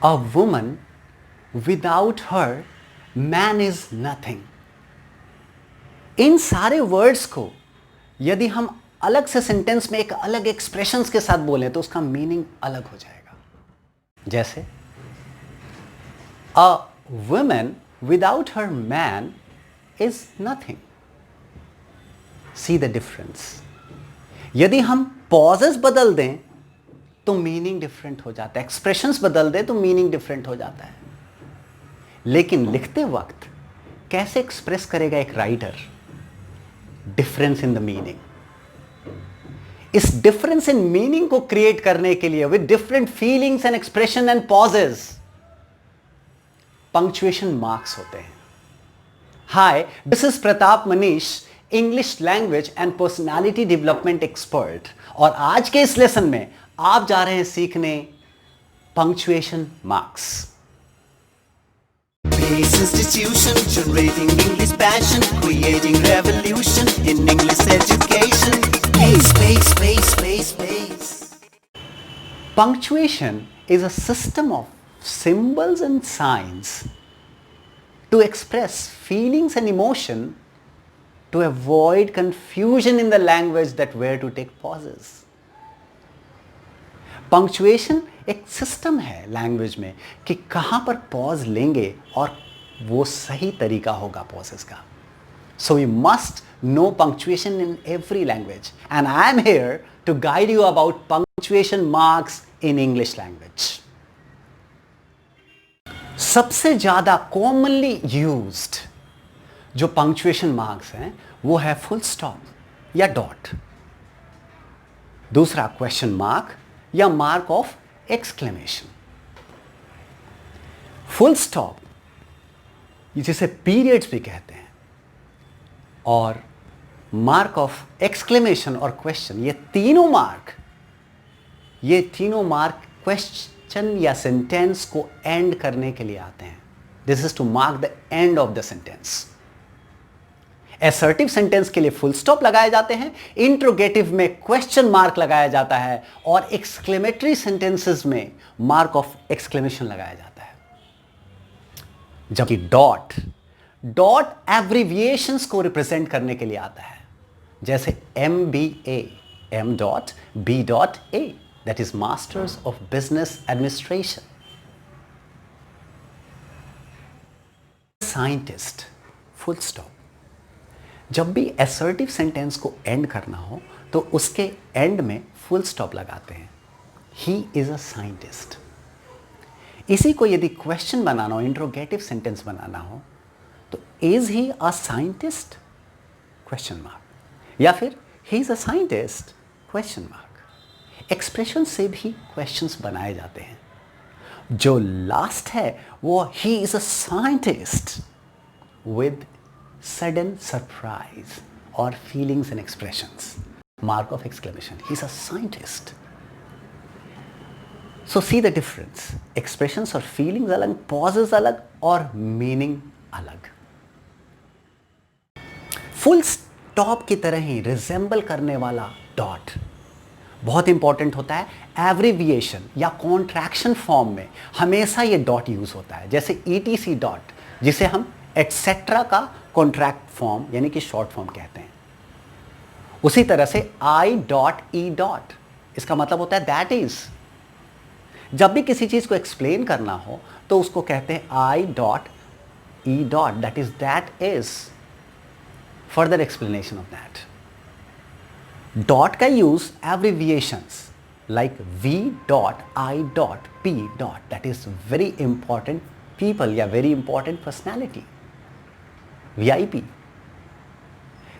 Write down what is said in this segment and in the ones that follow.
A woman without her man is nothing. इन सारे words को यदि हम अलग से सेंटेंस में एक अलग एक्सप्रेशंस के साथ बोलें तो उसका मीनिंग अलग हो जाएगा। जैसे अ woman without her man is nothing. See the difference. यदि हम पॉजेस बदल दें तो मीनिंग डिफरेंट हो जाता है, एक्सप्रेशंस बदल दें तो मीनिंग डिफरेंट हो जाता है। लेकिन लिखते वक्त कैसे एक्सप्रेस करेगा एक writer? Difference in the meaning. इस डिफरेंस इन मीनिंग को क्रिएट करने के लिए with different feelings and expression and pauses punctuation marks होते हैं। Hi, this is Pratap Manish, English language and personality development expert. और आज के इस लेसन में आप जा रहे हैं सीखने punctuation marks. Base institution, generating English passion, creating revolution in English education. Space. Punctuation is a system of symbols and signs to express feelings and emotion, to avoid confusion in the language that where to take pauses. Punctuation एक system है language में कि कहां पर pause लेंगे और वो सही तरीका होगा पॉजेस का। So we must know punctuation in every language and I am here to guide you about punctuation marks in English language. सबसे ज्यादा कॉमनली यूज्ड जो पंक्चुएशन मार्क्स हैं वो है फुल स्टॉप या डॉट, दूसरा क्वेश्चन मार्क या mark of exclamation. Full stop जिसे पीरियड्स भी कहते हैं, और मार्क ऑफ एक्सक्लेमेशन और क्वेश्चन, ये तीनों मार्क क्वेश्चन या सेंटेंस को एंड करने के लिए आते हैं। This is to mark the end of the sentence. Assertive sentence के लिए फुल स्टॉप लगाए जाते हैं, इंट्रोगेटिव में क्वेश्चन मार्क लगाया जाता है, और एक्सक्लेमेटरी सेंटेंसेस में मार्क ऑफ एक्सक्लेमेशन लगाया जाता है। जबकि डॉट एब्रिविएशंस को रिप्रेजेंट करने के लिए आता है, जैसे MBA, M.B.A, that is masters of business administration. Scientist, full stop. जब भी असर्टिव सेंटेंस को एंड करना हो तो उसके एंड में फुल स्टॉप लगाते हैं। ही इज अ साइंटिस्ट। इसी को यदि क्वेश्चन बनाना हो, इंट्रोगेटिव सेंटेंस बनाना हो, तो is he a scientist, question mark, या फिर ही is a scientist, question mark. Expression से भी क्वेश्चंस बनाए जाते हैं। जो लास्ट है वो ही is a scientist with sudden surprise or feelings and expressions, mark of exclamation. He's a scientist. So see the difference. Expressions और feelings अलग, pauses अलग और meaning अलग। फुल स्टॉप की तरह ही रिजेंबल करने वाला डॉट बहुत इंपॉर्टेंट होता है। एब्रिविएशन या कॉन्ट्रैक्शन फॉर्म में हमेशा ये डॉट यूज होता है, जैसे ETC डॉट, जिसे हम एटसेट्रा का कॉन्ट्रैक्ट फॉर्म यानी कि शॉर्ट फॉर्म कहते हैं। उसी तरह से I.E. इसका मतलब होता है दैट इज। जब भी किसी चीज को एक्सप्लेन करना हो तो उसको कहते हैं I.E. That is that is. Further explanation of that. Dot का use abbreviations like V.I.P. That is very important people या very important personality, VIP.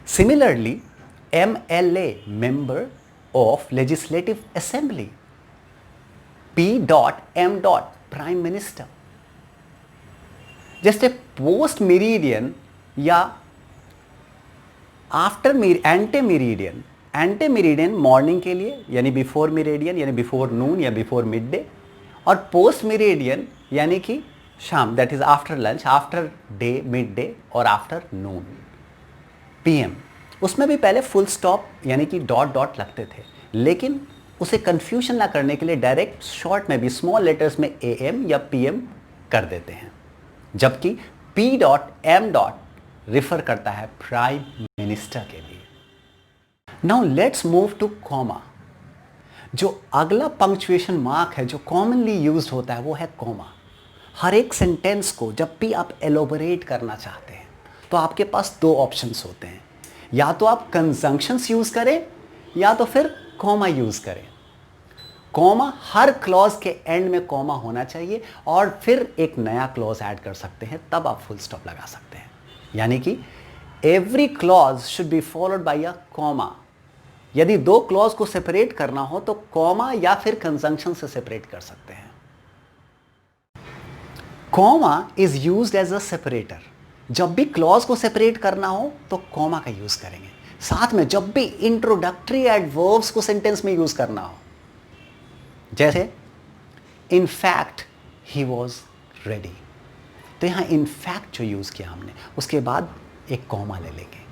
Similarly, MLA, member of Legislative Assembly. P.M. Prime Minister. जैसे post meridian या after एंटे meridian. एंटे meridian morning के लिए यानी before meridian यानी before नून या before mid day, और post meridian यानी कि शाम, that is after lunch, after day, mid day और आफ्टर नून, PM। उसमें भी पहले फुल स्टॉप यानी कि डॉट लगते थे, लेकिन उसे कंफ्यूजन ना करने के लिए डायरेक्ट शॉर्ट में भी स्मॉल लेटर्स में AM या PM कर देते हैं, जबकि P.M. रिफर करता है प्राइम मिनिस्टर के लिए। Now let's move two comma. जो अगला पंक्चुएशन मार्क है जो कॉमनली यूज्ड होता है वो है कॉमा। हर एक सेंटेंस को जब भी आप एलोबरेट करना चाहते हैं तो आपके पास दो ऑप्शंस होते हैं, या तो आप कंजंक्शंस यूज करें या तो फिर कॉमा यूज करें। कॉमा, हर क्लॉज के एंड में कॉमा होना चाहिए और फिर एक नया क्लॉज ऐड कर सकते हैं, तब आप फुल स्टॉप लगा सकते हैं। यानी कि every clause should be followed by a comma. यदि दो क्लॉज को सेपरेट करना हो तो कॉमा या फिर कंजंक्शन से सेपरेट कर सकते हैं। Comma is used as a separator. जब भी क्लॉज को सेपरेट करना हो तो कॉमा का यूज करेंगे। साथ में जब भी इंट्रोडक्टरी एडवर्ब्स को सेंटेंस में यूज करना हो, जैसे in fact he was ready, तो यहां इन फैक्ट जो यूज किया हमने उसके बाद एक कॉमा ले लेंगे।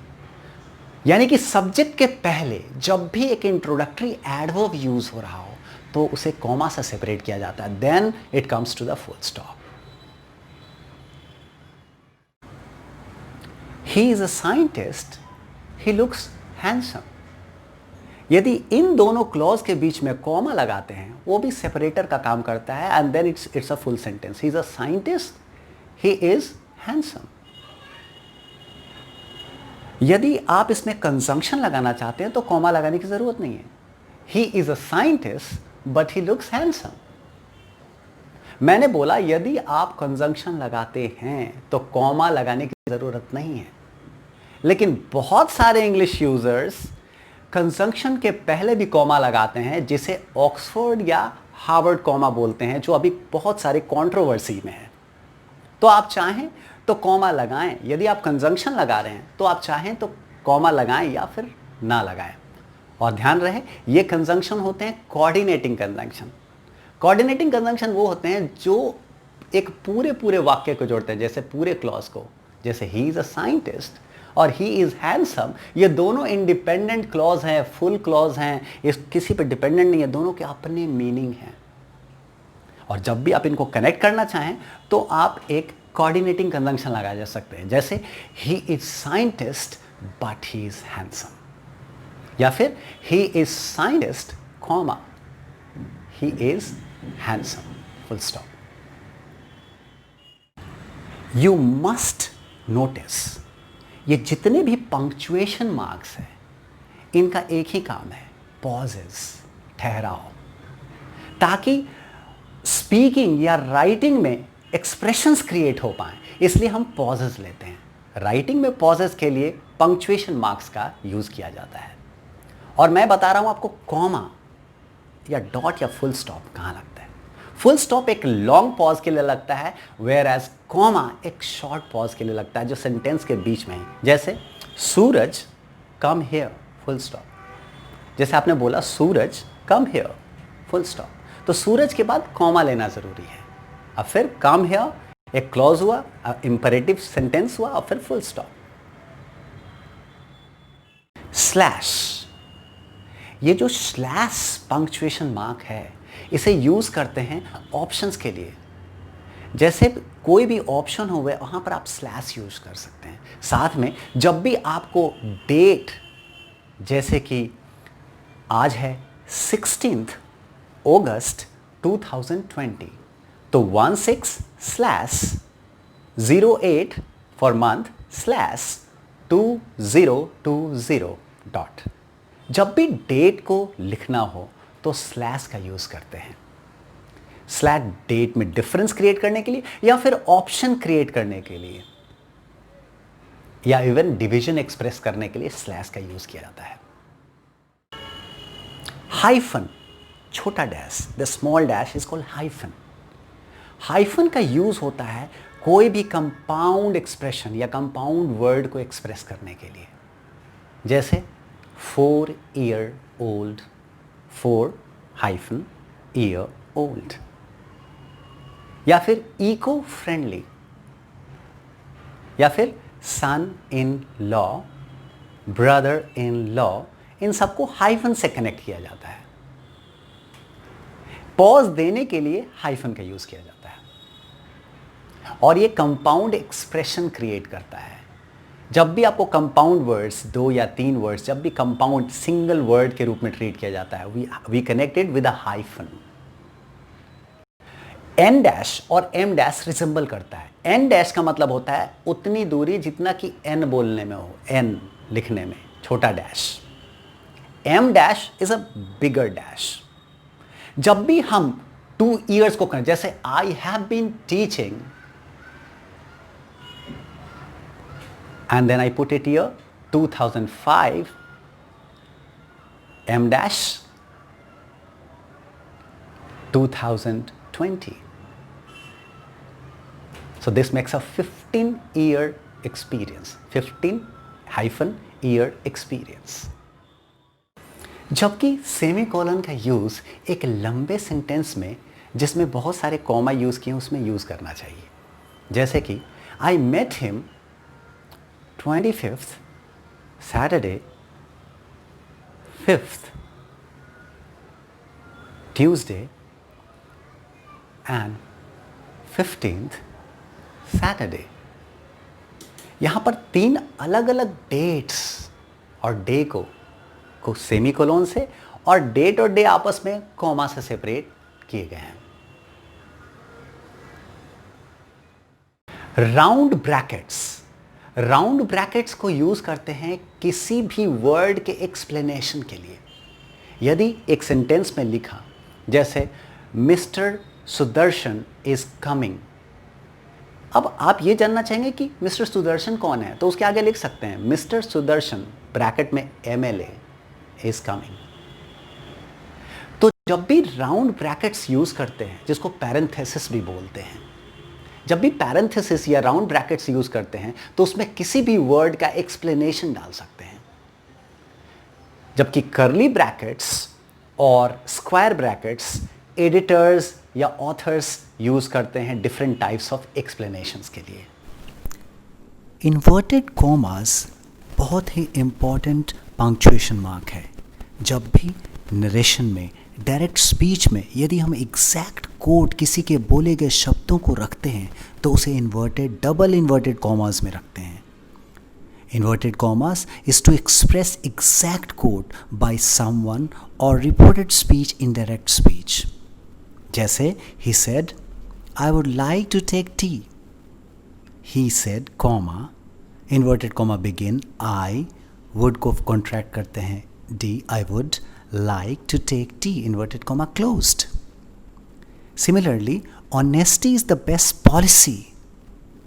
यानी कि सब्जेक्ट के पहले जब भी एक इंट्रोडक्टरी एडवर्ब यूज हो रहा हो तो उसे कॉमा से सेपरेट किया जाता है, then it comes to the full stop. He is a scientist, he looks handsome. यदि इन दोनों क्लॉज के बीच में कॉमा लगाते हैं वो भी सेपरेटर का काम करता है, and then it's a full sentence. He is a scientist, he is handsome. यदि आप इसमें कंजंक्शन लगाना चाहते हैं तो कॉमा लगाने की जरूरत नहीं है। ही is a scientist but he looks handsome. मैंने बोला यदि आप कंजंक्शन लगाते हैं तो कॉमा लगाने की जरूरत नहीं है, लेकिन बहुत सारे इंग्लिश यूजर्स कंजंक्शन के पहले भी कॉमा लगाते हैं, जिसे ऑक्सफोर्ड या हार्वर्ड कॉमा बोलते हैं, जो अभी बहुत सारे कंट्रोवर्सी में है। तो आप चाहें तो कॉमा लगाएं, यदि आप कंजंक्शन लगा रहे हैं तो आप चाहें तो कॉमा लगाएं या फिर ना लगाएं। और ध्यान रहे ये कंजंक्शन होते हैं कोऑर्डिनेटिंग कंजंक्शन। कोऑर्डिनेटिंग कंजंक्शन वो होते हैं जो एक पूरे वाक्य को जोड़ते हैं, जैसे पूरे क्लॉज को, जैसे ही इज अ साइंटिस्ट और ही इज हैंडसम। ये दोनों इंडिपेंडेंट क्लॉज हैं, फुल क्लॉज हैं, इस किसी पे डिपेंडेंट नहीं है, दोनों के अपने मीनिंग हैं। और जब भी आप इनको कनेक्ट करना चाहें तो आप एक कोऑर्डिनेटिंग कंजंक्शन लगा जा सकते हैं, जैसे he is scientist but he is handsome, या फिर he is scientist comma he is handsome, full stop. You must notice ये जितने भी पंक्चुएशन मार्क्स हैं इनका एक ही काम है, पॉजेस, ठहराव, ताकि स्पीकिंग या राइटिंग में एक्सप्रेशंस क्रिएट हो पाएं, इसलिए हम पॉजेस लेते हैं। राइटिंग में पॉजेस के लिए पंक्चुएशन मार्क्स का यूज किया जाता है। और मैं बता रहा हूं आपको कॉमा या डॉट या फुल स्टॉप कहां लगता है। फुल स्टॉप एक लॉन्ग पॉज के लिए लगता है, वेयर एज कॉमा एक शॉर्ट पॉज के लिए लगता है, जो सेंटेंस के बीच में ही, जैसे सूरज कम हियर, फुल स्टॉप। जैसे आपने बोला सूरज कम हियर, फुल स्टॉप, तो सूरज के बाद कॉमा लेना जरूरी है। अब फिर कम हियर एक क्लॉज हुआ, इंपरेटिव सेंटेंस हुआ, और फिर फुल स्टॉप। स्लैश, ये जो स्लैश पंक्चुएशन मार्क है इसे यूज करते हैं ऑप्शंस के लिए। जैसे कोई भी ऑप्शन हो वहां पर आप स्लैश यूज कर सकते हैं। साथ में जब भी आपको डेट, जैसे कि आज है 16 अगस्त 2020, तो 16/08 फॉर मंथ /2020 डॉट। जब भी डेट को लिखना हो तो स्लैश का यूज करते हैं। स्लैश डेट में डिफरेंस क्रिएट करने के लिए, या फिर ऑप्शन क्रिएट करने के लिए, या इवन डिवीजन एक्सप्रेस करने के लिए स्लैश का यूज किया जाता है। हाइफन, छोटा dash, the small dash is called hyphen. Hyphen का यूज होता है कोई भी कंपाउंड एक्सप्रेशन या कंपाउंड वर्ड को एक्सप्रेस करने के लिए, जैसे 4 year old, 4-year old, या फिर इको फ्रेंडली, या फिर son in law, brother in law, इन सबको हाइफन से कनेक्ट किया जाता है। पॉज देने के लिए हाइफन का यूज किया जाता है और ये कंपाउंड एक्सप्रेशन क्रिएट करता है। जब भी आपको कंपाउंड वर्ड्स, 2 या 3 वर्ड्स, जब भी कंपाउंड सिंगल वर्ड के रूप में ट्रीट किया जाता है, we connected with a hyphen. En dash और एम डैश रिसेंबल करता है। एन डैश का मतलब होता है उतनी दूरी जितना कि एन बोलने में हो, एन लिखने में, छोटा dash. Em dash is a bigger dash. जब भी हम 2 ईयर्स को करें, जैसे I have been teaching and then I put it here 2005 m dash 2020. So this makes a 15-year experience, 15-year experience. जबकि सेमीकोलन का यूज एक लंबे सेंटेंस में जिसमें बहुत सारे कॉमा यूज किए उसमें यूज करना चाहिए। जैसे कि I met him 25th Saturday, 5th Tuesday and 15th Saturday. यहां पर 3 अलग अलग डेट्स और डे को सेमीकोलन से और डेट और डे आपस में कॉमा से सेपरेट किए गए हैं। राउंड ब्रैकेट्स को यूज करते हैं किसी भी वर्ड के एक्सप्लेनेशन के लिए। यदि एक सेंटेंस में लिखा, जैसे मिस्टर सुदर्शन इज कमिंग, अब आप ये जानना चाहेंगे कि मिस्टर सुदर्शन कौन है, तो उसके आगे लिख सकते हैं मिस्टर सुदर्शन ब्रैकेट में MLA इज कमिंग। तो जब भी राउंड ब्रैकेट्स यूज करते हैं, जिसको पैरेंथेसिस भी बोलते हैं, जब भी पैरेंथेसिस या राउंड ब्रैकेट्स यूज करते हैं तो उसमें किसी भी वर्ड का एक्सप्लेनेशन डाल सकते हैं। जबकि कर्ली ब्रैकेट्स और स्क्वायर ब्रैकेट्स एडिटर्स या ऑथर्स यूज करते हैं डिफरेंट टाइप्स ऑफ एक्सप्लेनेशंस के लिए। इन्वर्टेड कॉमास बहुत ही इंपॉर्टेंट पंक्चुएशन मार्क है। जब भी नरेशन में, डायरेक्ट स्पीच में यदि हम एग्जैक्ट कोड किसी के बोले गए शब्दों को रखते हैं तो उसे इन्वर्टेड, डबल इन्वर्टेड कॉमास में रखते हैं। Inverted commas is to express exact quote by someone और reported speech in direct speech. जैसे he said I would like to take tea, he said comma, inverted comma begin, I would को contract करते हैं D, I would like to take tea, inverted comma closed. Similarly, honesty is the best policy,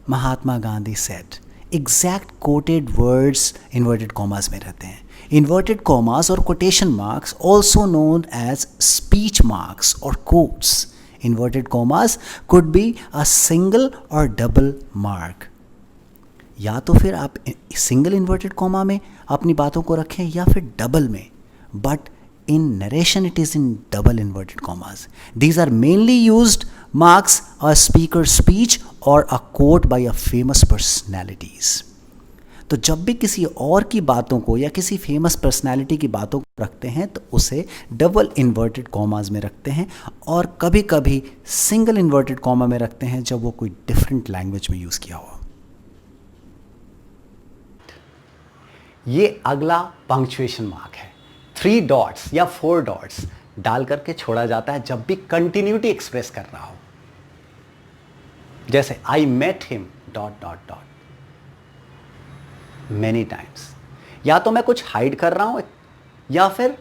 Mahatma Gandhi said. Exact quoted words inverted commas में रहते हैं. Inverted commas or quotation marks, also known as speech marks or quotes. Inverted commas could be a single or double mark. या तो फिर आप single inverted comma में अपनी बातों को रखें या फिर डबल में, but in narration it is in double inverted commas. These are mainly used marks a speaker's speech or a quote by a famous personalities. तो जब भी किसी और की बातों को या किसी फेमस पर्सनैलिटी की बातों को रखते हैं तो उसे डबल इन्वर्टेड कॉमास में रखते हैं और कभी कभी सिंगल इन्वर्टेड कॉमा में रखते हैं जब वो कोई डिफरेंट लैंग्वेज में यूज किया हो। ये अगला पंक्चुएशन मार्क है। 3 डॉट्स या 4 डॉट्स डाल करके छोड़ा जाता है जब भी कंटिन्यूटी एक्सप्रेस करना हो। जैसे I met him dot dot dot many times. या तो मैं कुछ हाइड कर रहा हूं या फिर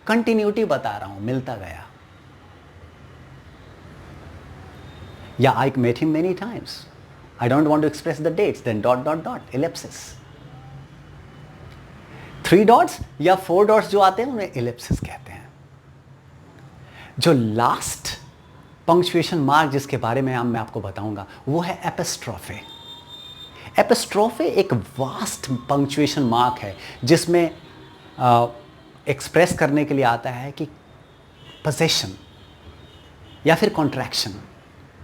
कंटिन्यूटी बता रहा हूं, मिलता गया। या I met him many times, I don't want to express the dates, then dot dot dot ellipsis. 3 dots या 4 डॉट्स जो आते हैं उन्हें इलिप्सिस कहते हैं। जो लास्ट पंक्चुएशन मार्क जिसके बारे में मैं आपको बताऊंगा वो है एपिस्ट्रोफे। एपिस्ट्रोफे एक वास्ट पंक्चुएशन मार्क है जिसमें एक्सप्रेस करने के लिए आता है कि पोजीशन या फिर कॉन्ट्रैक्शन।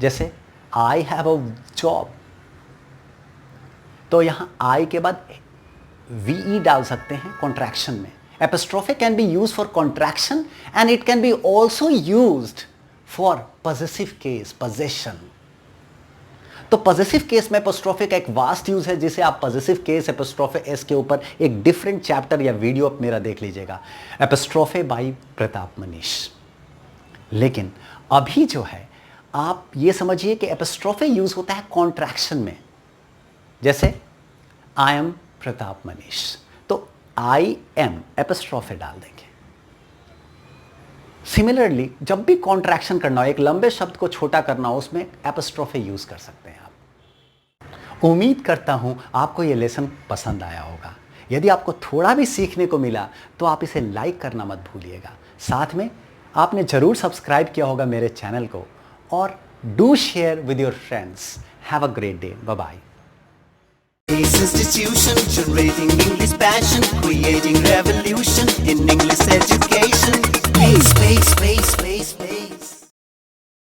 जैसे आई हैव अ जॉब, तो यहां आई के बाद VE डाल सकते हैं कॉन्ट्रैक्शन में। Epistrophe can be used for contraction and it can be also used for possessive case, possession. तो पॉजेसिव केस में एपोस्ट्रोफे का एक वास्ट यूज है, जिसे आप पॉजेसिव केस एपोस्ट्रोफे एस के ऊपर एक डिफरेंट चैप्टर या वीडियो आप मेरा देख लीजिएगा, एपोस्ट्रोफे बाय प्रताप मनीष। लेकिन अभी जो है आप ये समझिए कि एपोस्ट्रोफे यूज होता है कॉन्ट्रैक्शन में, जैसे आई एम प्रताप मनीष, तो आई एम एपोस्ट्रोफे डाल देंगे। सिमिलरली जब भी कॉन्ट्रैक्शन करना हो, एक लंबे शब्द को छोटा करना हो, उसमें एपोस्ट्रोफे यूज कर सकते हैं आप। उम्मीद करता हूं आपको यह लेसन पसंद आया होगा। यदि आपको थोड़ा भी सीखने को मिला तो आप इसे लाइक करना मत भूलिएगा। साथ में आपने जरूर सब्सक्राइब किया होगा मेरे चैनल को, और do share with your friends. Have a great day, bye bye. Ace Institution, generating English passion, creating revolution in English education. Ace, space, space, space, space.